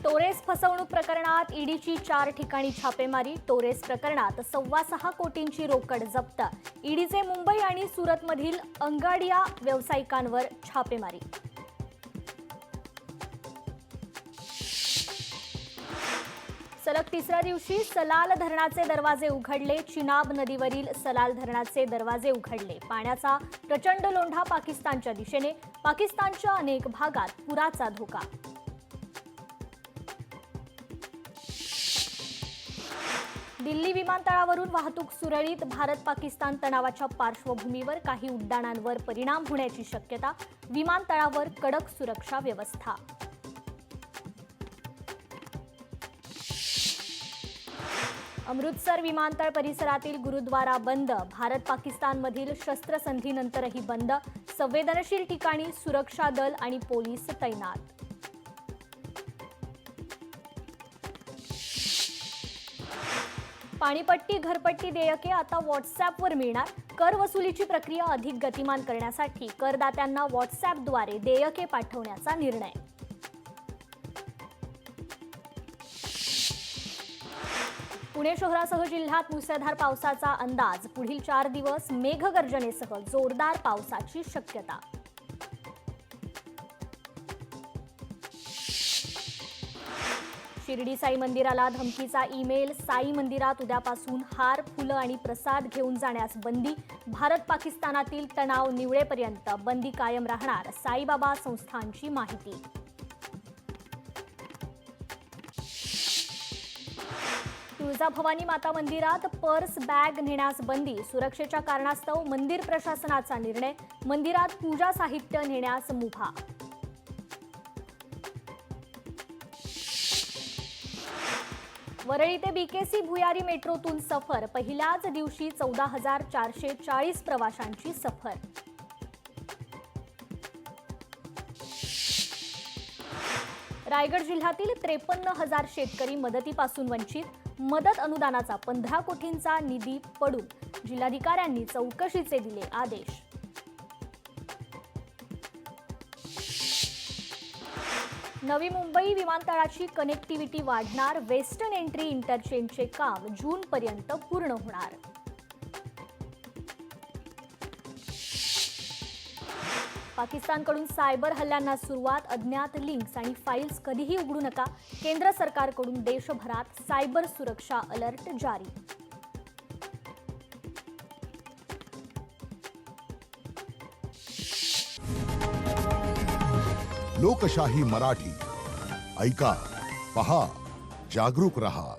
Torres फसवणूक प्रकरणात ईडीची 4 ठिकाणी छापेमारी। टोरेस प्रकरणात 6.25 कोटींची रोकड जप्त। ईडीचे मुंबई आणि सुरतमधील अंगाडिया व्यावसायिकांवर छापेमारी। सलग तिसऱ्या दिवशी सलाल धरणाचे दरवाजे उघडले। चिनाब नदीवरील सलाल धरणाचे दरवाजे उघडले। पाण्याचा प्रचंड लोंढा पाकिस्तानच्या दिशेने। पाकिस्तानच्या अनेक भागात पुराचा धोका। दिल्ली विमानतळावरून वाहतूक सुरळीत। भारत पाकिस्तान तणावाच्या पार्श्वभूमीवर काही उड्डाणांवर परिणाम होण्याची शक्यता। विमानतळावर कडक सुरक्षा व्यवस्था। अमृतसर विमानतळ परिसरातील गुरुद्वारा बंद। भारत पाकिस्तानमधील शस्त्रसंधीनंतरही बंद। संवेदनशील ठिकाणी सुरक्षा दल आणि पोलीस तैनात। पाणीपट्टी घरपट्टी देयके आता व्हॉट्सॲपवर मिळणार। कर वसुलीची प्रक्रिया अधिक गतिमान करण्यासाठी करदात्यांना व्हॉट्सॲपद्वारे देयके पाठवण्याचा निर्णय। पुणे शहरासह जिल्ह्यात मुसळधार पावसाचा अंदाज। पुढील 4 दिवस मेघगर्जनेसह जोरदार पावसाची शक्यता। शिर्डी साई मंदिराला धमकीचा ईमेल। साई मंदिरात उद्यापासून हार, फुलं आणि प्रसाद घेऊन जाण्यास बंदी। भारत पाकिस्तानातील तणाव निवळेपर्यंत बंदी कायम राहणार। साईबाबा संस्थानची माहिती। तुळजाभवानी माता मंदिरात पर्स, बॅग नेण्यास बंदी। सुरक्षेच्या कारणास्तव मंदिर प्रशासनाचा निर्णय। मंदिरात पूजा साहित्य नेण्यास मुभा। वरळी ते बीकेसी भुयारी मेट्रोतून सफर। पहिल्याच दिवशी 14,440 प्रवाशांची सफर। रायगड जिल्ह्यातील 53,000 शेतकरी मदतीपासून वंचित। मदत अनुदानाचा 15 कोटींचा निधी पडून। जिल्हाधिकाऱ्यांनी चौकशीचे दिले आदेश। नवी मुंबई विमानतळाची कनेक्टिव्हिटी वाढणार। वेस्टर्न एंट्री इंटरचेंजचे काम जूनपर्यंत पूर्ण होणार। पाकिस्तानकडून सायबर हल्ल्यांना सुरुवात। अज्ञात लिंक्स आणि फाईल्स कधीही उघडू नका। केंद्र सरकारकडून देशभरात सायबर सुरक्षा अलर्ट जारी। लोकशाही मराठी ऐका, पहा, जागरूक रहा।